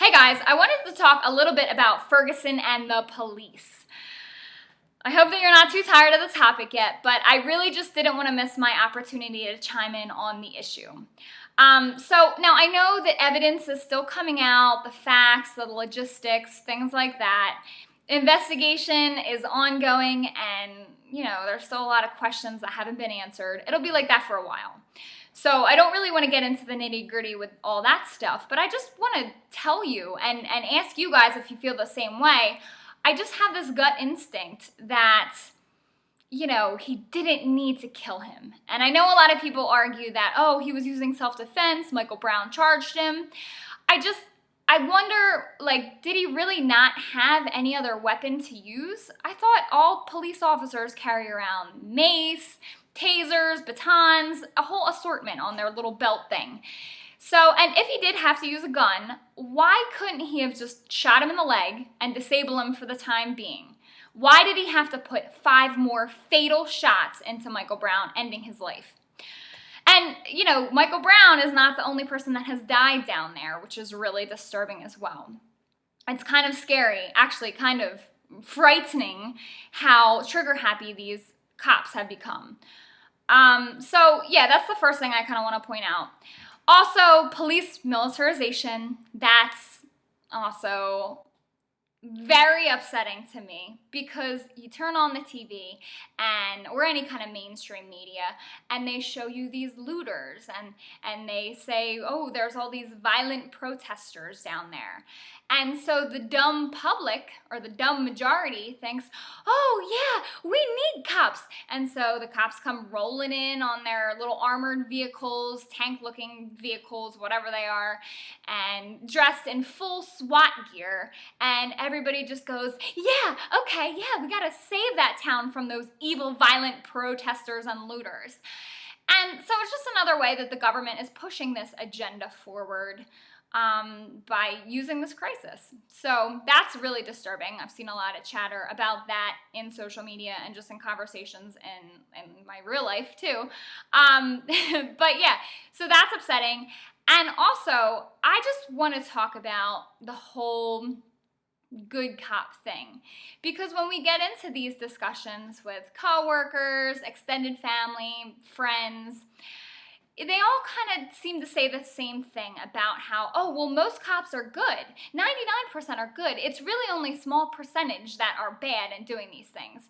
Hey guys, I wanted to talk a little bit about Ferguson and the police. I hope that you're not too tired of the topic yet, but I really just didn't want to miss my opportunity to chime in on the issue. So now I know that evidence is still coming out, the facts, the logistics, things like that. Investigation is ongoing and, there's still a lot of questions that haven't been answered. It'll be like that for a while. So I don't really want to get into the nitty-gritty with all that stuff, but I just want to tell you and ask you guys if you feel the same way. I just have this gut instinct that, he didn't need to kill him. And I know a lot of people argue that, he was using self-defense, Michael Brown charged him. I wonder, did he really not have any other weapon to use? I thought all police officers carry around mace, tasers, batons, a whole assortment on their little belt thing. So, and if he did have to use a gun, why couldn't he have just shot him in the leg and disable him for the time being? Why did he have to put 5 more fatal shots into Michael Brown, ending his life? And, Michael Brown is not the only person that has died down there, which is really disturbing as well. It's kind of scary, actually kind of frightening how trigger-happy these cops have become. So yeah, that's the first thing I kind of want to point out. Also, police militarization, that's also very upsetting to me because you turn on the TV or any kind of mainstream media and they show you these looters and they say, there's all these violent protesters down there. And so the dumb public or the dumb majority thinks, we need cops. And so the cops come rolling in on their little armored vehicles, tank-looking vehicles, whatever they are, and dressed in full SWAT gear. And everybody just goes, we gotta save that town from those evil, violent protesters and looters. And so it's just another way that the government is pushing this agenda forward by using this crisis. So that's really disturbing. I've seen a lot of chatter about that in social media and just in conversations in my real life too. But yeah, so that's upsetting. And also, I just want to talk about the whole good cop thing. Because when we get into these discussions with coworkers, extended family, friends, they all kind of seem to say the same thing about how, most cops are good. 99% are good. It's really only a small percentage that are bad in doing these things.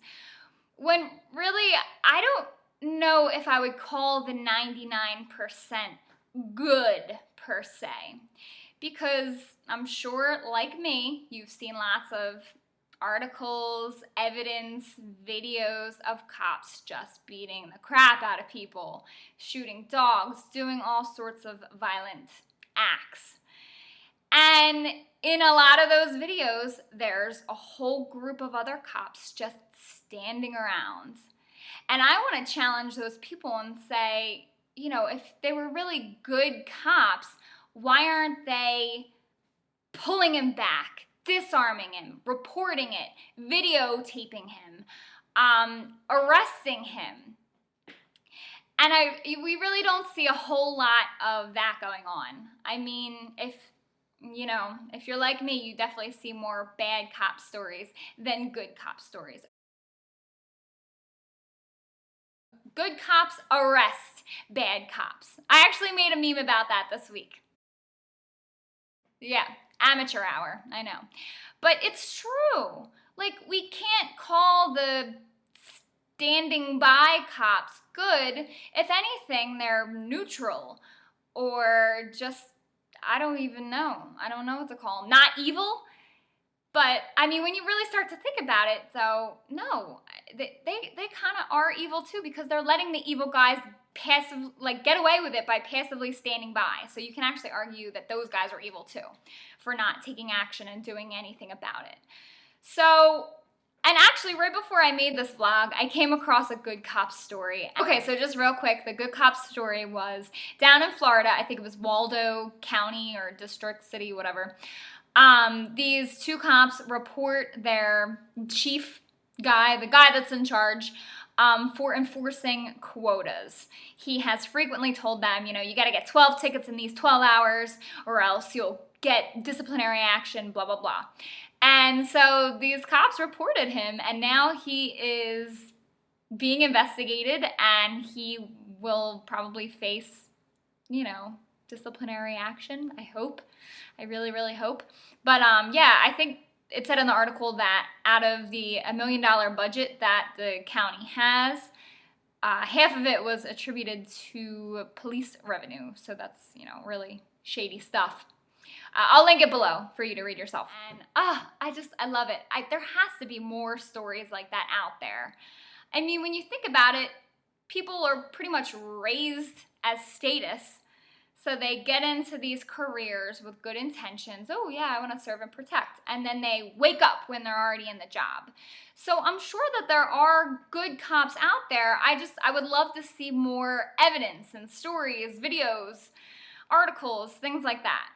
When really, I don't know if I would call the 99% good per se. Because I'm sure, like me, you've seen lots of articles, evidence, videos of cops just beating the crap out of people, shooting dogs, doing all sorts of violent acts. And in a lot of those videos, there's a whole group of other cops just standing around. And I want to challenge those people and say, if they were really good cops, why aren't they pulling him back, disarming him, reporting it, videotaping him, arresting him? And we really don't see a whole lot of that going on. I mean, if you're like me, you definitely see more bad cop stories than good cop stories. Good cops arrest bad cops. I actually made a meme about that this week. Yeah, amateur hour, I know. But it's true. We can't call the standing by cops good. If anything, they're neutral or just, I don't even know. I don't know what to call them. Not evil. But, I mean, when you really start to think about it, though, no, they kind of are evil too because they're letting the evil guys get away with it by passively standing by. So you can actually argue that those guys are evil too for not taking action and doing anything about it. So, and actually right before I made this vlog, I came across a good cop story. Okay, so just real quick, the good cop story was down in Florida. I think it was Waldo County or District City, whatever. These 2 cops report their chief guy, the guy that's in charge, for enforcing quotas. He has frequently told them, you know, you got to get 12 tickets in these 12 hours or else you'll get disciplinary action, blah, blah, blah. And so these cops reported him, and now he is being investigated, and he will probably face, you know, disciplinary action, I hope. I really, really hope. But yeah, I think it said in the article that out of the $1 million budget that the county has, half of it was attributed to police revenue. So that's, you know, really shady stuff. I'll link it below for you to read yourself. And I love it. There has to be more stories like that out there. I mean, when you think about it, people are pretty much raised as status. So they get into these careers with good intentions. Oh yeah, I want to serve and protect. And then they wake up when they're already in the job. So I'm sure that there are good cops out there. I would love to see more evidence and stories, videos, articles, things like that.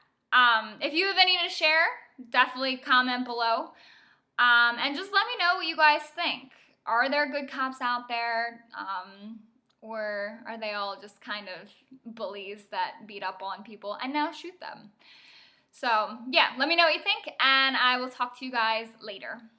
If you have any to share, definitely comment below. And just let me know what you guys think. Are there good cops out there? Or are they all just kind of bullies that beat up on people and now shoot them? So yeah, let me know what you think, and I will talk to you guys later.